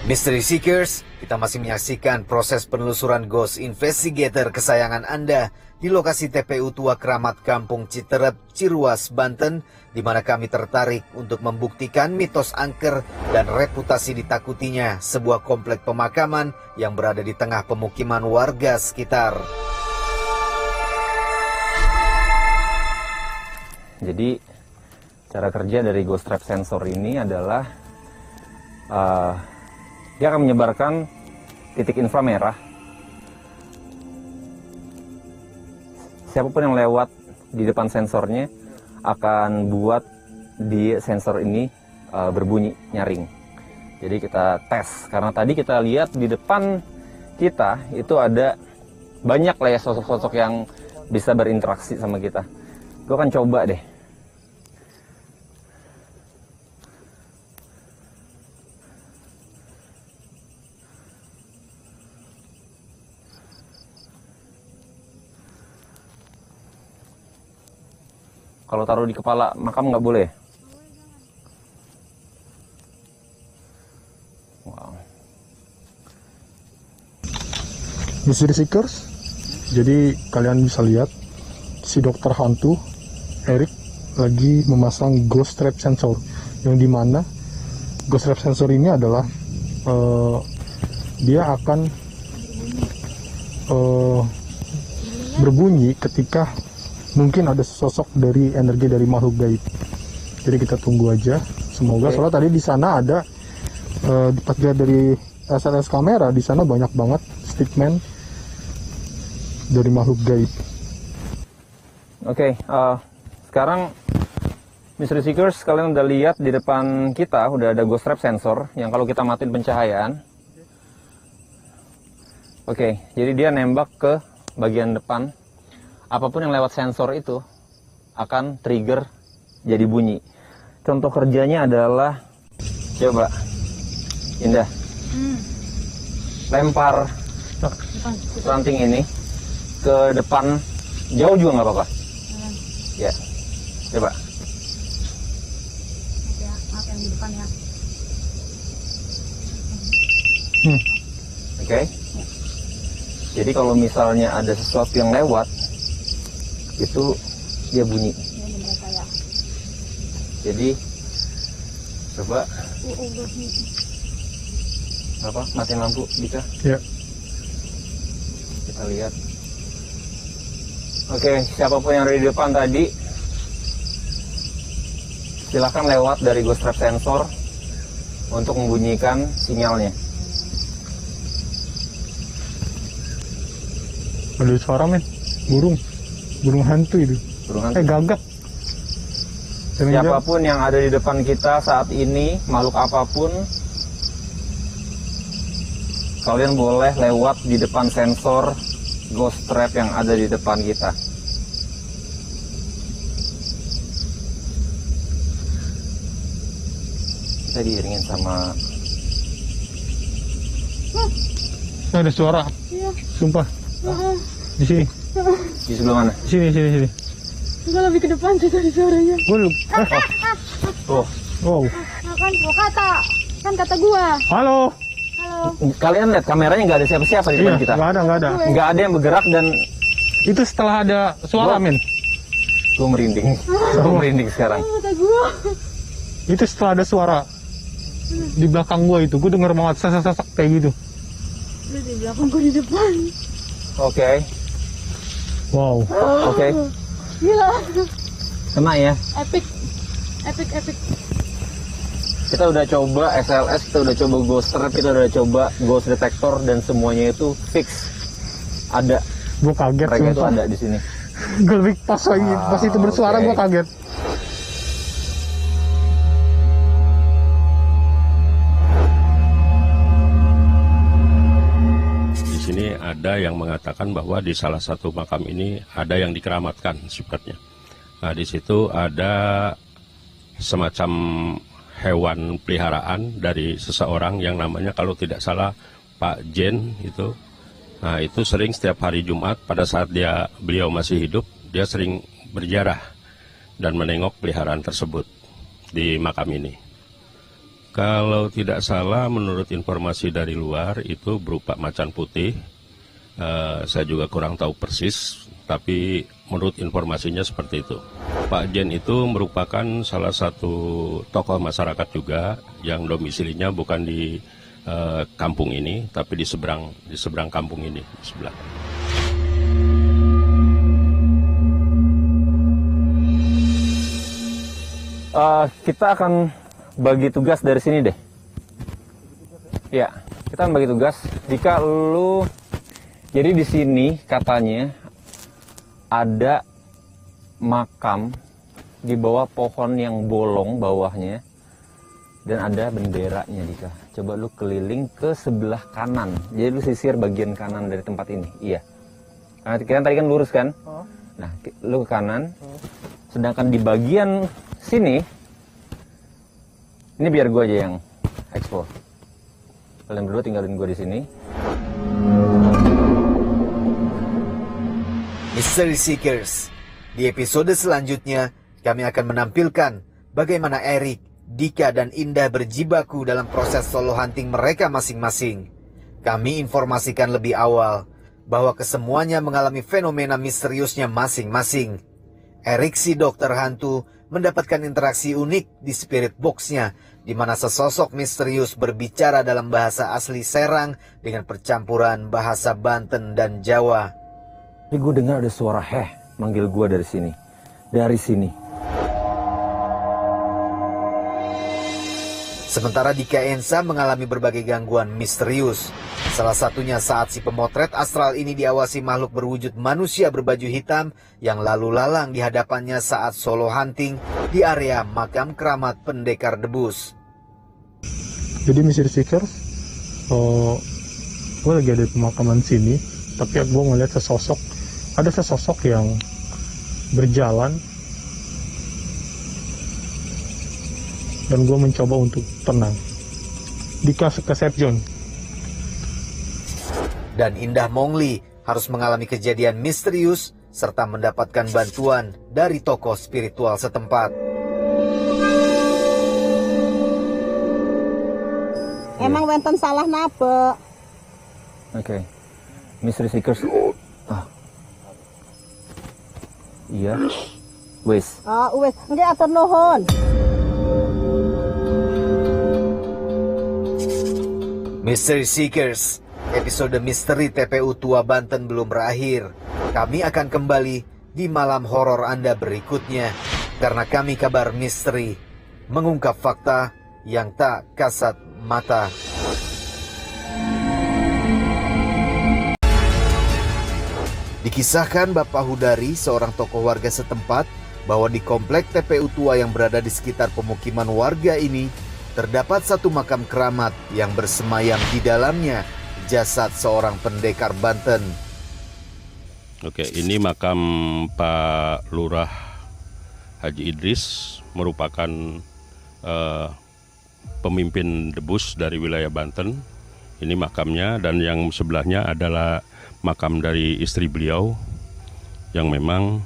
Mystery Seekers, kita masih menyaksikan proses penelusuran Ghost Investigator kesayangan Anda di lokasi TPU Tua Keramat Kampung Citerep, Ciruas, Banten, di mana kami tertarik untuk membuktikan mitos angker dan reputasi ditakutinya sebuah komplek pemakaman yang berada di tengah pemukiman warga sekitar. Jadi cara kerja dari ghost trap sensor ini adalah dia akan menyebarkan titik inframerah. Siapapun yang lewat di depan sensornya akan buat di sensor ini berbunyi nyaring. Jadi kita tes, karena tadi kita lihat di depan kita itu ada banyak lah ya sosok-sosok yang bisa berinteraksi sama kita. Gue akan coba deh. Kalau taruh di kepala makam nggak boleh. Wow. Mystery Seekers, jadi kalian bisa lihat si dokter hantu Eric lagi memasang ghost trap sensor, yang dimana ghost trap sensor ini adalah dia akan berbunyi ketika mungkin ada sosok dari energi dari makhluk gaib. Jadi kita tunggu aja, semoga. Soalnya tadi di sana ada pas lihat dari SLS kamera, di sana banyak banget statement dari makhluk gaib. Oke, sekarang Mystery Seekers, kalian udah lihat di depan kita udah ada ghost trap sensor yang kalau kita matiin pencahayaan, oke, jadi dia nembak ke bagian depan. Apapun yang lewat sensor itu akan trigger jadi bunyi. Contoh kerjanya adalah, coba Indah, lempar ranting ini ke depan, jauh juga nggak apa-apa. Ya, coba. Ya, maaf yang di depan ya. Oke. Jadi kalau misalnya ada sesuatu yang lewat, itu dia bunyi. Ini mereka ya. Jadi coba apa, matiin lampu Dika. Ya. Kita lihat. Oke, siapapun yang ada di depan tadi, silahkan lewat dari ghost trap sensor untuk membunyikan sinyalnya. Ada suara men, burung hantu itu. Burung hantu. Gagak. Siapapun yang ada di depan kita saat ini, makhluk apapun, kalian boleh lewat di depan sensor ghost trap yang ada di depan kita. Kita diiringin sama... Ada suara. Iya. Sumpah. Di sini. Di sebelah mana? Sini. Enggak, lebih ke depan sih tadi suaranya. Oh. Wow. Nah, kan gua kata gua. Halo. Halo. Kalian lihat kameranya nggak ada siapa-siapa di depan Iya, kita. nggak ada. Nggak ada yang bergerak dan Itu setelah ada suara men. gue merinding. Gue merinding sekarang. Kata gua. Itu setelah ada suara di belakang gua itu, gua denger banget sasak kayak gitu. Udah di belakang gua di depan. Oke. Wow. Oke. Gila. Kena ya. Epic. Kita udah coba SLS, kita udah coba ghost trap, kita udah coba ghost detector, dan semuanya itu fix. Ada. Gua kaget. Mereka itu sumpah. ada di sini. Gua lebih pas lagi, pas itu bersuara oke. gua kaget. Di sini ada yang mengatakan bahwa di salah satu makam ini ada yang dikeramatkan sifatnya. Nah, di situ ada semacam hewan peliharaan dari seseorang yang namanya, kalau tidak salah, Pak Jen itu. Nah, itu sering setiap hari Jumat pada saat beliau masih hidup, dia sering berziarah dan menengok peliharaan tersebut di makam ini. Kalau tidak salah menurut informasi dari luar itu berupa macan putih. Saya juga kurang tahu persis, tapi menurut informasinya seperti itu. Pak Jen itu merupakan salah satu tokoh masyarakat juga yang domisilinya bukan di kampung ini, tapi di seberang kampung ini, di sebelah. Kita akan bagi tugas dari sini deh. Ya, kita akan bagi tugas. Jika lu, jadi di sini katanya ada makam di bawah pohon yang bolong bawahnya dan ada benderanya. Dika, coba lu keliling ke sebelah kanan. Jadi lu sisir bagian kanan dari tempat ini. Iya. Karena kita tadi kan lurus kan? Nah, lu ke kanan. Sedangkan di bagian sini, ini biar gue aja yang explore. Kalian berdua tinggalin gue di sini. Mystery Seekers, di episode selanjutnya kami akan menampilkan bagaimana Erik, Dika, dan Indah berjibaku dalam proses solo hunting mereka masing-masing. Kami informasikan lebih awal bahwa kesemuanya mengalami fenomena misteriusnya masing-masing. Erik si dokter hantu mendapatkan interaksi unik di spirit box-nya, di mana sesosok misterius berbicara dalam bahasa asli Serang dengan percampuran bahasa Banten dan Jawa. Ini gue dengar ada suara heh manggil gue dari sini. Dari sini. Sementara Dika Ensa mengalami berbagai gangguan misterius. Salah satunya saat si pemotret astral ini diawasi makhluk berwujud manusia berbaju hitam yang lalu lalang di hadapannya saat solo hunting di area makam keramat pendekar debus. Jadi Mystery Seeker, gue lagi ada di pemakaman sini, tapi gue ngeliat ada sesosok yang berjalan, dan gue mencoba untuk tenang. Dika ke safe zone. Dan Indah Mongli harus mengalami kejadian misterius serta mendapatkan bantuan dari tokoh spiritual setempat. Emang wenten salah napa? Oke. Mystery Seekers. Iya. Wes. Wes, nggih atur nuhun. Mystery Seekers, episode misteri TPU Tua Banten belum berakhir. Kami akan kembali di malam horor Anda berikutnya, karena kami Kabar Misteri mengungkap fakta yang tak kasat mata. Dikisahkan Bapak Hudari, seorang tokoh warga setempat, bahwa di komplek TPU Tua yang berada di sekitar pemukiman warga ini terdapat satu makam keramat yang bersemayam di dalamnya jasad seorang pendekar Banten. Oke, ini makam Pak Lurah Haji Idris, merupakan pemimpin debus dari wilayah Banten. Ini makamnya, dan yang sebelahnya adalah makam dari istri beliau yang memang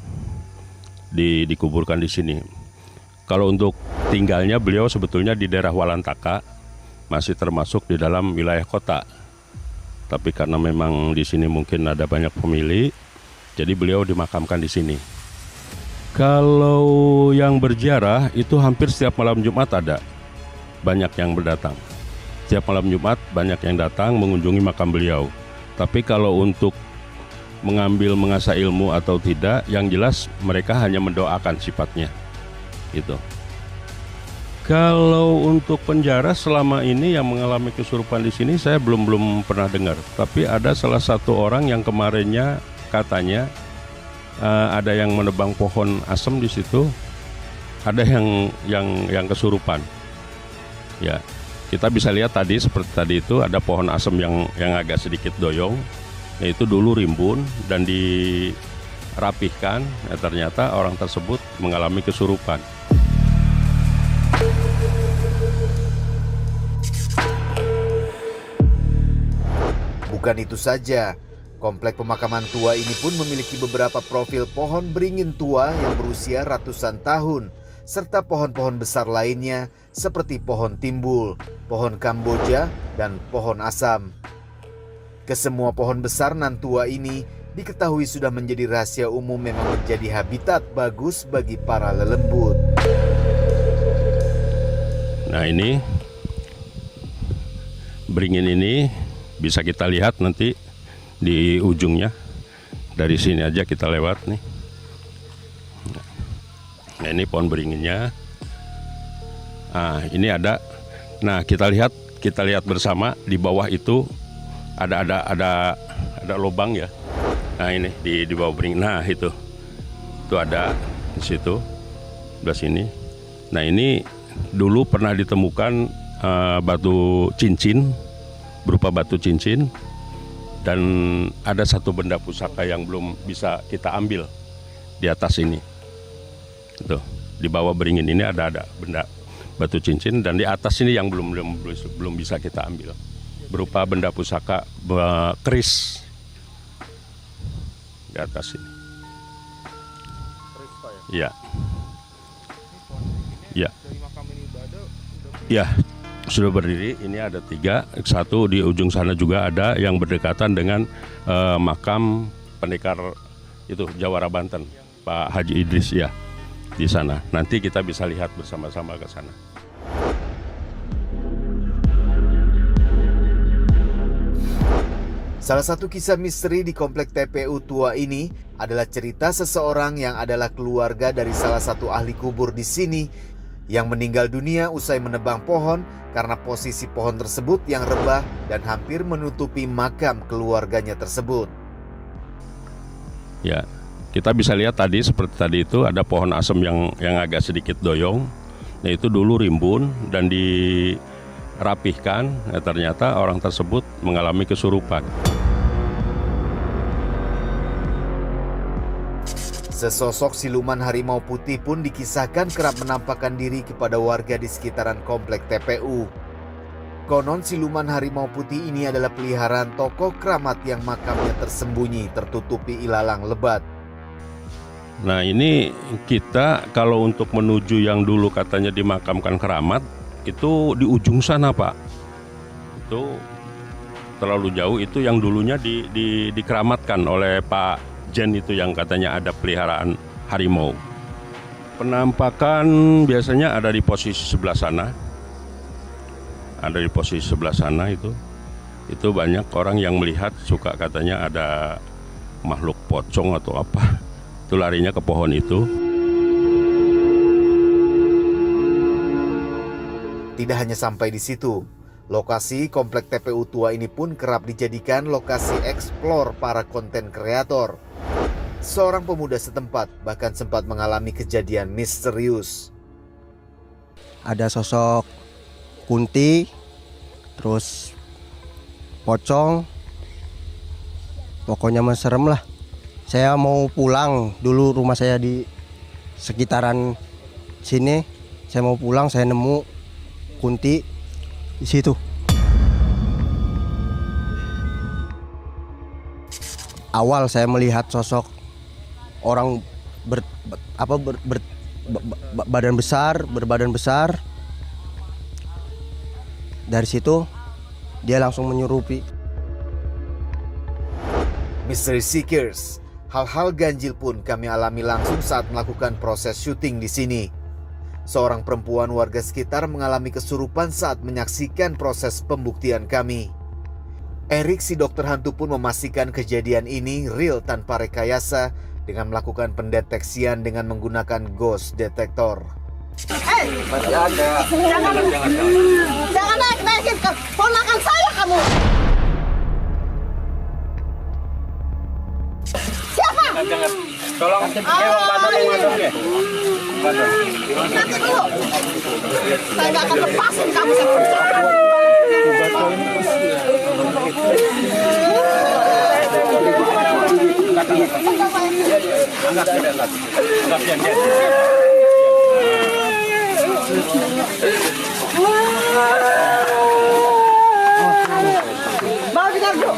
dikuburkan di sini. Kalau untuk tinggalnya beliau sebetulnya di daerah Walantaka, masih termasuk di dalam wilayah kota. Tapi karena memang di sini mungkin ada banyak pemilih, jadi beliau dimakamkan di sini. Kalau yang berziarah itu hampir setiap malam Jumat ada banyak yang berdatang. Setiap malam Jumat banyak yang datang mengunjungi makam beliau. Tapi kalau untuk mengasah ilmu atau tidak, yang jelas mereka hanya mendoakan sifatnya. Gitu. Kalau untuk penjara selama ini yang mengalami kesurupan di sini saya belum pernah dengar. Tapi ada salah satu orang yang kemarinnya katanya ada yang menebang pohon asem di situ, ada yang kesurupan. Ya, kita bisa lihat tadi seperti tadi itu ada pohon asem yang agak sedikit doyong. Nah, itu dulu rimbun dan dirapihkan. Nah, ternyata orang tersebut mengalami kesurupan. Bukan itu saja, komplek pemakaman tua ini pun memiliki beberapa profil pohon beringin tua yang berusia ratusan tahun, serta pohon-pohon besar lainnya seperti pohon timbul, pohon kamboja, dan pohon asam. Kesemua pohon besar nan tua ini diketahui sudah menjadi rahasia umum memang menjadi habitat bagus bagi para lelembut. Nah ini beringin ini bisa kita lihat nanti di ujungnya. Dari sini aja kita lewat nih. Nah ini pohon beringinnya. Nah ini ada. Nah kita lihat bersama di bawah itu ada lubang ya. Nah ini di bawah beringin. Nah itu ada di situ sebelah sini. Nah ini dulu pernah ditemukan batu cincin, berupa batu cincin, dan ada satu benda pusaka yang belum bisa kita ambil di atas ini. Tuh, di bawah beringin ini ada benda batu cincin, dan di atas ini yang belum bisa kita ambil, berupa benda pusaka keris di atas ini. Iya. Iya. Iya. Sudah berdiri, ini ada 3, satu di ujung sana juga ada yang berdekatan dengan makam pendekar itu Jawara Banten, Pak Haji Idris ya, di sana. Nanti kita bisa lihat bersama-sama ke sana. Salah satu kisah misteri di komplek TPU tua ini adalah cerita seseorang yang adalah keluarga dari salah satu ahli kubur di sini yang meninggal dunia usai menebang pohon karena posisi pohon tersebut yang rebah dan hampir menutupi makam keluarganya tersebut. Ya, kita bisa lihat tadi seperti tadi itu ada pohon asem yang agak sedikit doyong. Nah itu dulu rimbun dan dirapihkan. Nah, ternyata orang tersebut mengalami kesurupan. Sesosok siluman harimau putih pun dikisahkan kerap menampakkan diri kepada warga di sekitaran komplek TPU. Konon siluman harimau putih ini adalah peliharaan tokoh keramat yang makamnya tersembunyi tertutupi ilalang lebat. Nah ini kita kalau untuk menuju yang dulu katanya dimakamkan keramat, itu di ujung sana Pak. Itu terlalu jauh, itu yang dulunya dikeramatkan oleh Pak Jen itu yang katanya ada peliharaan harimau. Penampakan biasanya ada di posisi sebelah sana. Ada di posisi sebelah sana itu banyak orang yang melihat, suka katanya ada makhluk pocong atau apa. Itu larinya ke pohon itu. Tidak hanya sampai di situ, lokasi komplek TPU tua ini pun kerap dijadikan lokasi eksplor para konten kreator. Seorang pemuda setempat bahkan sempat mengalami kejadian misterius. Ada sosok kunti, terus pocong, pokoknya serem lah. Saya mau pulang, dulu rumah saya di sekitaran sini. Saya mau pulang, saya nemu kunti di situ. Awal saya melihat sosok orang berbadan besar. Dari situ dia langsung menyerupi. Mystery Seekers, hal-hal ganjil pun kami alami langsung saat melakukan proses syuting di sini. Seorang perempuan warga sekitar mengalami kesurupan saat menyaksikan proses pembuktian kami. Erik si dokter hantu pun memastikan kejadian ini real tanpa rekayasa dengan melakukan pendeteksian dengan menggunakan ghost detector. Masih ada. Jangan naik-naikin ke ponakan saya kamu. Siapa? Tolong uang bandar yang ada ya. Nanti dulu. Saya nggak akan lepasin kamu. Bawa dengar dulu.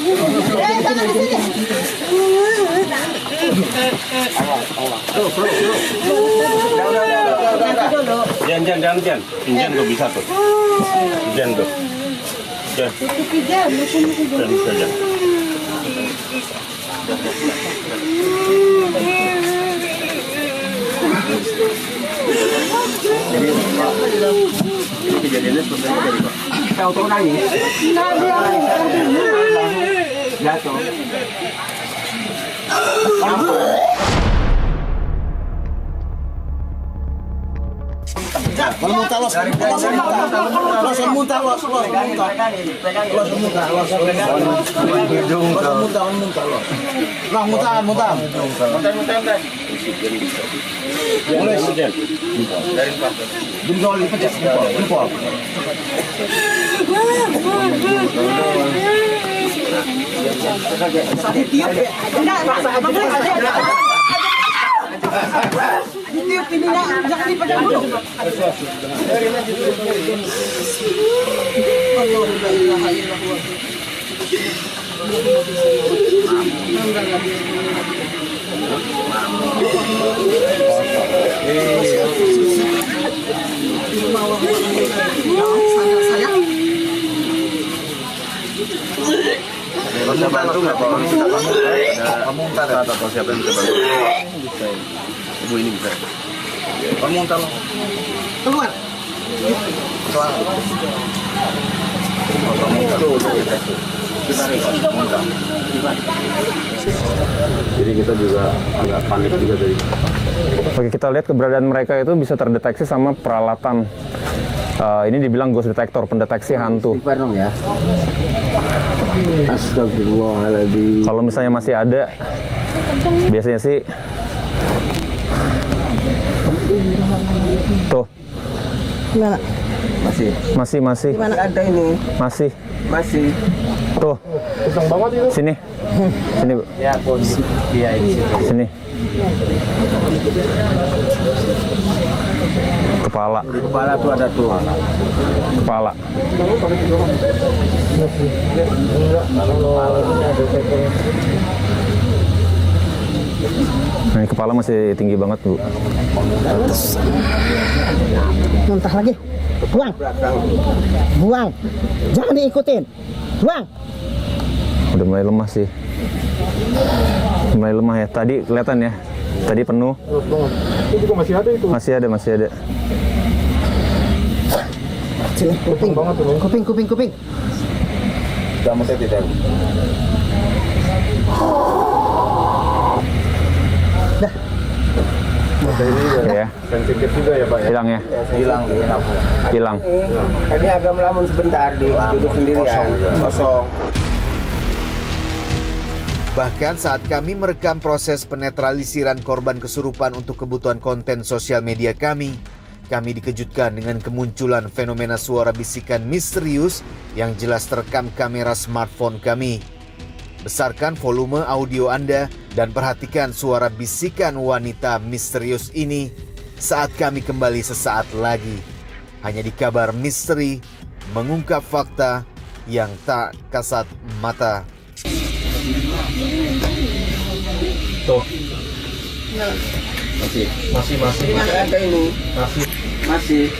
Jangan di sini. Jan. Jan tuh bisa tuh. Jan tuh. Jan. Jan. Ini kejadiannya sebenarnya dari Pak. Tahu tuh nangis. Jatuh. Kalau muntah los muntah. Mulai Jan. Dari Pak. Jempol dipecah, jempol. Ditiup ininya, jangan dipegang dulu. Bisa bantu nggak Pak? Kamu atau siapa yang bisa bantu? Ibu ini bisa. Kamu muntah loh. Keluar. Jadi kita juga agak panik juga dari. Oke, kita lihat keberadaan mereka itu bisa terdeteksi sama peralatan. Ini dibilang ghost detector, pendeteksi hantu. Ya. Astagfirullahaladzim. Kalau misalnya masih ada, biasanya sih tuh. Gimana? Masih. Gimana ada ini? Masih. Tuh. Sini. Bu. Ya, kondisi dia ini. Sini. Kepala. Di kepala tuh ada tuh. Kepala. Nah, ini kepala masih tinggi banget, Bu. Muntah lagi. Buang. Jangan diikutin. Buang. Udah mulai lemah sih. Mulai lemah ya. Tadi kelihatan ya. Tadi penuh. Itu juga masih ada itu. Masih ada. Sini, kuping. Kamu saya tidak. Dah. Ya. Sensitif juga ya Pak ya. Hilang ya. Hilang. Ini agak melamun sebentar duduk sendirian. Kosong. Bahkan saat kami merekam proses penetralisiran korban kesurupan untuk kebutuhan konten sosial media kami dikejutkan dengan kemunculan fenomena suara bisikan misterius yang jelas terekam kamera smartphone kami. Besarkan volume audio Anda dan perhatikan suara bisikan wanita misterius ini saat kami kembali sesaat lagi. Hanya di Kabar Misteri, mengungkap fakta yang tak kasat mata. Tuh. Masih. Masih. Ada ini. Masih.